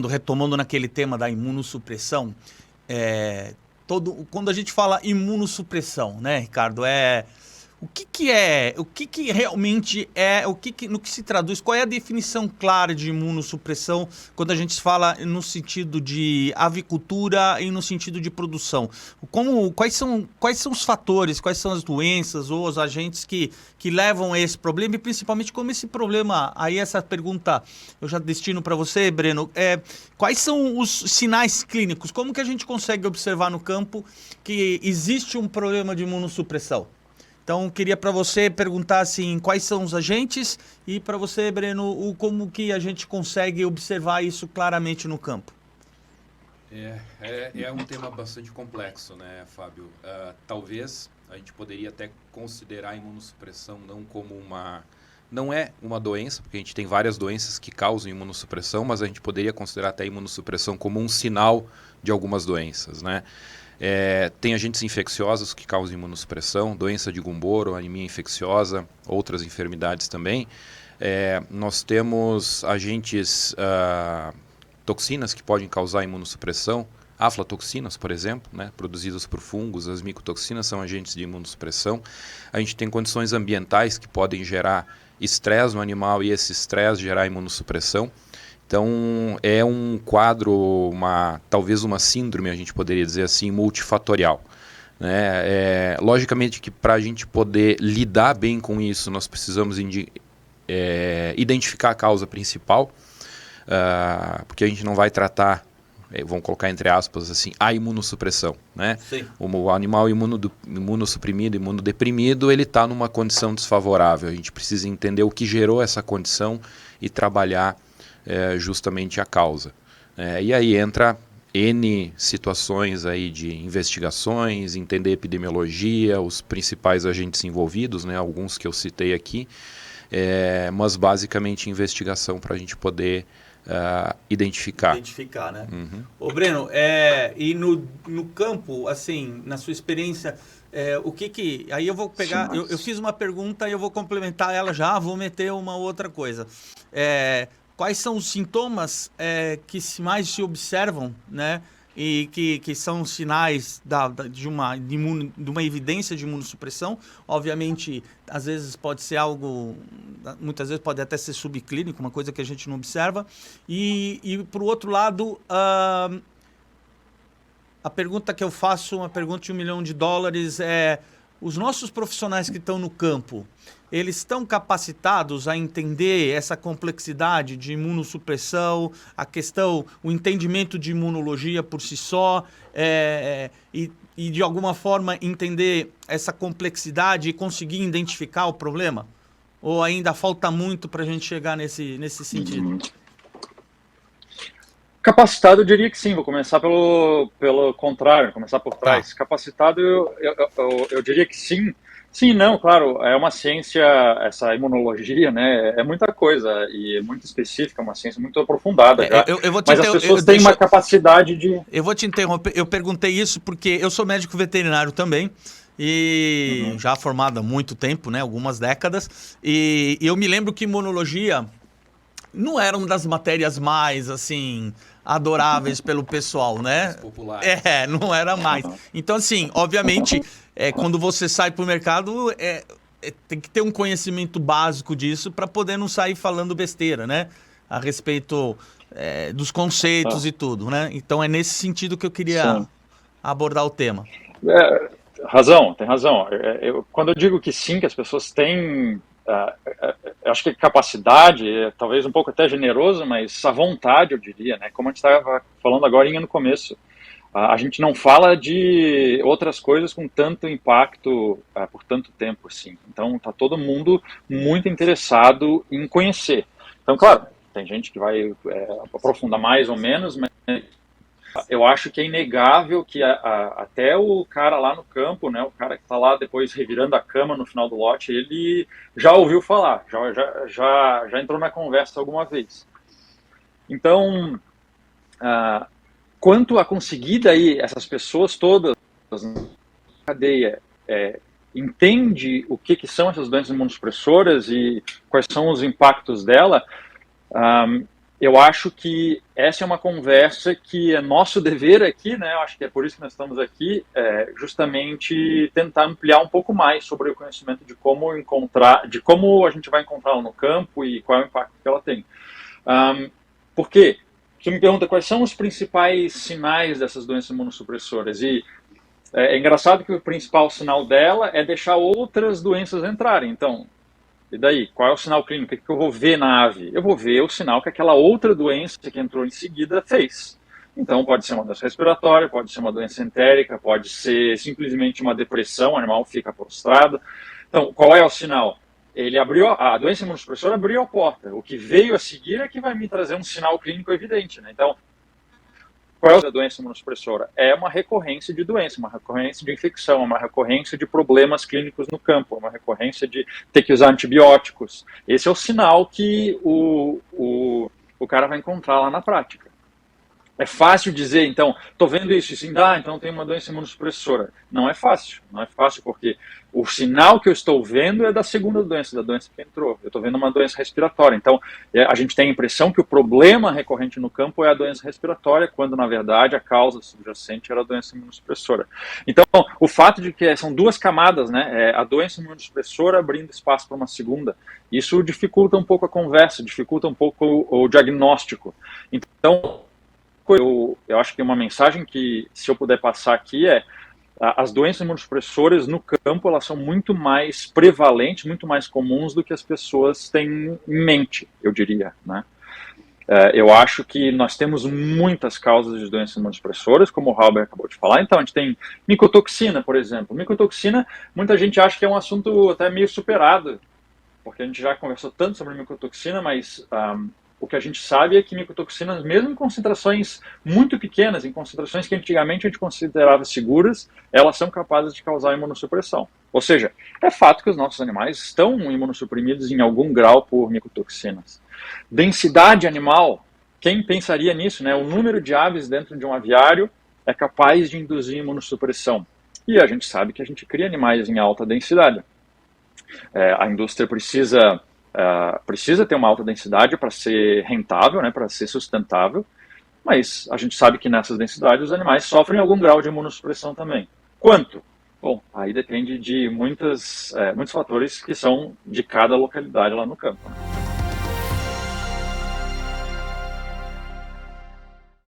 retomando naquele tema da imunossupressão, quando a gente fala imunossupressão, né, Ricardo, o que realmente no que se traduz, qual é a definição clara de imunossupressão quando a gente fala no sentido de avicultura e no sentido de produção? Quais são os fatores, quais são as doenças ou os agentes que levam a esse problema e principalmente como esse problema, aí essa pergunta eu já destino para você, Breno, quais são os sinais clínicos, como que a gente consegue observar no campo que existe um problema de imunossupressão? Então, queria para você perguntar assim, quais são os agentes e para você, Breno, como que a gente consegue observar isso claramente no campo? É um tema bastante complexo, né, Fábio? Talvez a gente poderia até considerar a imunossupressão não é uma doença, porque a gente tem várias doenças que causam imunossupressão, mas a gente poderia considerar até a imunossupressão como um sinal de algumas doenças, né? Tem agentes infecciosos que causam imunossupressão, doença de Gumboro, anemia infecciosa, outras enfermidades também. Nós temos agentes, toxinas que podem causar imunossupressão, aflatoxinas, por exemplo, né, produzidas por fungos, as micotoxinas são agentes de imunossupressão. A gente tem condições ambientais que podem gerar estresse no animal e esse estresse gerar imunossupressão. Então, é um quadro, talvez uma síndrome, a gente poderia dizer assim, multifatorial, né? Logicamente que para a gente poder lidar bem com isso, nós precisamos identificar a causa principal, porque a gente não vai tratar, vamos colocar entre aspas assim, a imunossupressão, né? Sim. O animal imunossuprimido, imunodeprimido, ele está numa condição desfavorável. A gente precisa entender o que gerou essa condição e trabalhar justamente a causa. E aí entra N situações aí de investigações, entender epidemiologia, os principais agentes envolvidos, né, alguns que eu citei aqui, mas basicamente investigação para a gente poder identificar. Identificar, né? Uhum. Ô, Breno, e no campo, assim, na sua experiência, aí eu vou pegar, eu fiz uma pergunta e eu vou complementar ela já, vou meter uma outra coisa. Quais são os sintomas que mais se observam, né? E que são sinais de uma evidência de imunossupressão? Obviamente, às vezes pode ser muitas vezes pode até ser subclínico, uma coisa que a gente não observa. E por outro lado, a pergunta que eu faço, uma pergunta de $1 milhão, os nossos profissionais que estão no campo, eles estão capacitados a entender essa complexidade de imunossupressão, o entendimento de imunologia por si só, e de alguma forma entender essa complexidade e conseguir identificar o problema? Ou ainda falta muito para a gente chegar nesse sentido? Capacitado, eu diria que sim. Vou começar pelo contrário, começar por trás. Tá. Capacitado, eu diria que sim. Sim e não, claro, é uma ciência, essa imunologia, né, é muita coisa e é muito específica, uma ciência muito aprofundada já. Mas as pessoas têm uma capacidade de... Eu vou te interromper, eu perguntei isso porque eu sou médico veterinário também, e já formado há muito tempo, né, algumas décadas, e eu me lembro que imunologia não era uma das matérias mais, assim, adoráveis pelo pessoal, né? Mais populares. Não era mais. Então, assim, obviamente, quando você sai para o mercado, tem que ter um conhecimento básico disso para poder não sair falando besteira, né? A respeito dos conceitos e tudo, né? Então, é nesse sentido que eu queria abordar o tema. Tem razão. Quando eu digo que sim, que as pessoas têm... acho que capacidade, talvez um pouco até generoso, mas a vontade, eu diria, né? Como a gente estava falando agora no começo, a gente não fala de outras coisas com tanto impacto por tanto tempo, assim. Então, tá todo mundo muito interessado em conhecer. Então, claro, tem gente que vai aprofundar mais ou menos, mas eu acho que é inegável que até o cara lá no campo, né, o cara que está lá depois revirando a cama no final do lote, ele já ouviu falar, já entrou na conversa alguma vez. Então, quanto a conseguir daí essas pessoas todas na cadeia entende o que são essas doenças imunossupressoras e quais são os impactos dela, eu acho que essa é uma conversa que é nosso dever aqui, né? Eu acho que é por isso que nós estamos aqui, justamente tentar ampliar um pouco mais sobre o conhecimento de como encontrar, de como a gente vai encontrá-la no campo e qual é o impacto que ela tem. Por quê? Você me pergunta quais são os principais sinais dessas doenças imunossupressoras, e é engraçado que o principal sinal dela é deixar outras doenças entrarem. Então, e daí? Qual é o sinal clínico? O que eu vou ver na ave? Eu vou ver o sinal que aquela outra doença que entrou em seguida fez. Então, pode ser uma doença respiratória, pode ser uma doença entérica, pode ser simplesmente uma depressão, o animal fica prostrado. Então, qual é o sinal? Ele abriu, a doença imunossupressora abriu a porta. O que veio a seguir é que vai me trazer um sinal clínico evidente, né? Então, qual é a doença imunossupressora? É uma recorrência de doença, uma recorrência de infecção, uma recorrência de problemas clínicos no campo, uma recorrência de ter que usar antibióticos. Esse é o sinal que o cara vai encontrar lá na prática. É fácil dizer, então, estou vendo isso, assim, então tem uma doença imunossupressora. Não é fácil porque o sinal que eu estou vendo é da segunda doença, da doença que entrou. Eu estou vendo uma doença respiratória. Então, a gente tem a impressão que o problema recorrente no campo é a doença respiratória, quando, na verdade, a causa subjacente era a doença imunossupressora. Então, o fato de que são duas camadas, né, a doença imunossupressora abrindo espaço para uma segunda, isso dificulta um pouco a conversa, dificulta um pouco o diagnóstico. Então, eu acho que uma mensagem que, se eu puder passar aqui, as doenças imunossupressoras no campo, elas são muito mais prevalentes, muito mais comuns do que as pessoas têm em mente, eu diria, né? Eu acho que nós temos muitas causas de doenças imunossupressoras, como o Halber acabou de falar. Então, a gente tem micotoxina, por exemplo. Micotoxina, muita gente acha que é um assunto até meio superado, porque a gente já conversou tanto sobre micotoxina, mas o que a gente sabe é que micotoxinas, mesmo em concentrações muito pequenas, em concentrações que antigamente a gente considerava seguras, elas são capazes de causar imunossupressão. Ou seja, é fato que os nossos animais estão imunossuprimidos em algum grau por micotoxinas. Densidade animal, quem pensaria nisso, né? O número de aves dentro de um aviário é capaz de induzir imunossupressão. E a gente sabe que a gente cria animais em alta densidade. A indústria precisa ter uma alta densidade para ser rentável, né, para ser sustentável, mas a gente sabe que nessas densidades os animais sofrem algum grau de imunossupressão também. Quanto? Bom, aí depende de muitos fatores que são de cada localidade lá no campo.